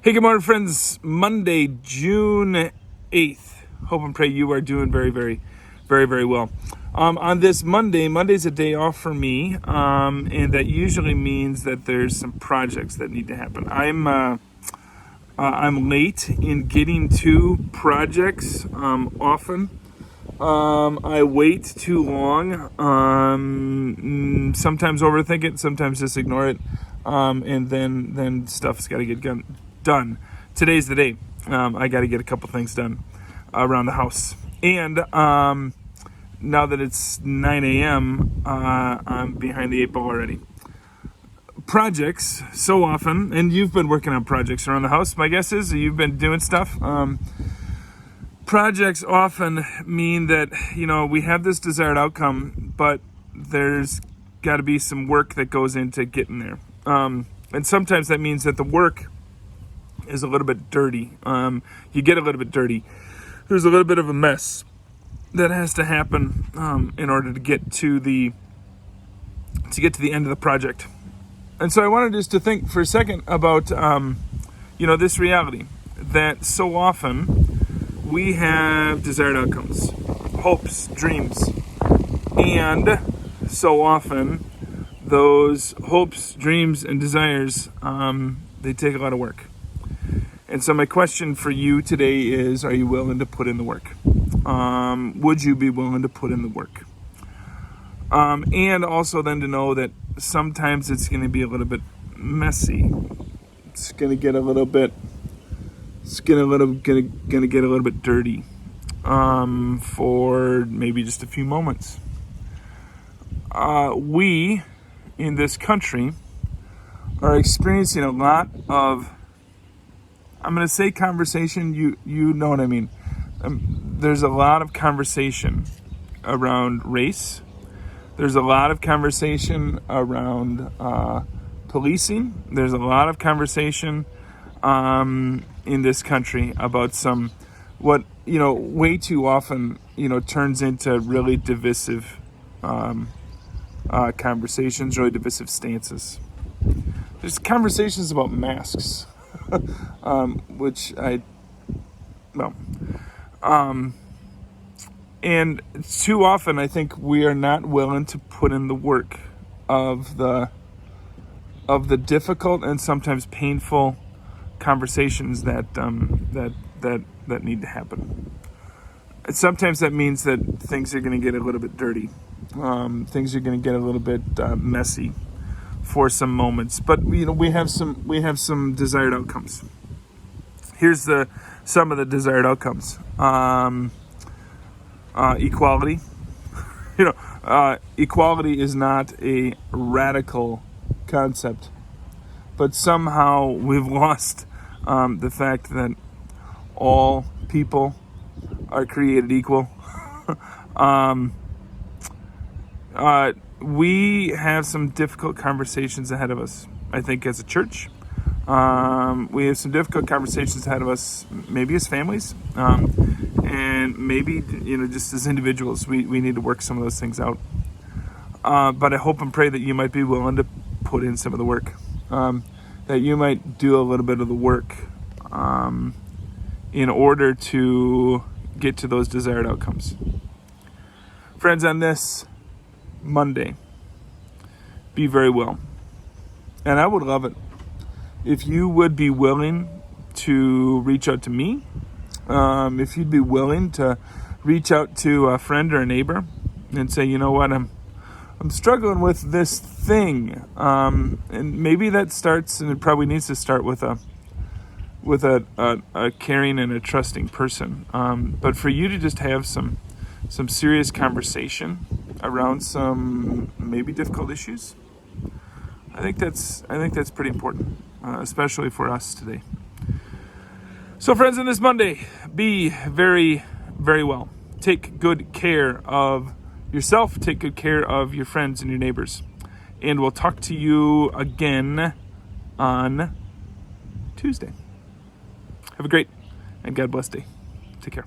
Hey, good morning, friends. Monday, June 8th. Hope and pray you are doing very, very, very, very well. On this Monday's a day off for me, and that usually means that there's some projects that need to happen. I'm late in getting to projects often. I wait too long, sometimes overthink it, sometimes just ignore it, and then stuff's got to get done. Today's the day. I got to get a couple things done around the house. And now that it's 9 a.m., I'm behind the 8 ball already. Projects, so often, and you've been working on projects around the house, my guess is you've been doing stuff. Projects often mean that, we have this desired outcome, but there's got to be some work that goes into getting there. And sometimes that means that the work is a little bit dirty. You get a little bit dirty. There's a little bit of a mess that has to happen in order to get to the end of the project. And so I wanted just to think for a second about this reality that so often we have desired outcomes, hopes, dreams, and so often those hopes, dreams, and desires they take a lot of work. And so my question for you today is, are you willing to put in the work? Would you be willing to put in the work? And also then to know that sometimes it's going to be a little bit messy. It's going to get a little bit dirty for maybe just a few moments. We in this country are experiencing a lot of, I'm going to say conversation, you know what I mean. There's a lot of conversation around race. There's a lot of conversation around policing. There's a lot of conversation in this country about what way too often, turns into really divisive conversations, really divisive stances. There's conversations about masks. And too often I think we are not willing to put in the work of the difficult and sometimes painful conversations that need to happen. And sometimes that means that things are going to get a little bit dirty. Things are going to get a little bit messy for some moments, but we have some desired outcomes. Here's some of the desired outcomes. Equality. Equality is not a radical concept, but somehow we've lost the fact that all people are created equal. We have some difficult conversations ahead of us, I think, as a church. We have some difficult conversations ahead of us, maybe as families, and maybe, just as individuals, we need to work some of those things out. But I hope and pray that you might be willing to put in some of the work, that you might do a little bit of the work in order to get to those desired outcomes. Friends, on this Monday, be very well. And I would love it if you would be willing to reach out to me, if you'd be willing to reach out to a friend or a neighbor and say, you know what, I'm struggling with this thing, and maybe that starts, and it probably needs to start with a caring and a trusting person. But for you to just have some serious conversation around some maybe difficult issues, I think that's pretty important, especially for us today. So, friends, on this Monday, be very, very well. Take good care of yourself. Take good care of your friends and your neighbors. And we'll talk to you again on Tuesday. Have a great and God bless day. Take care.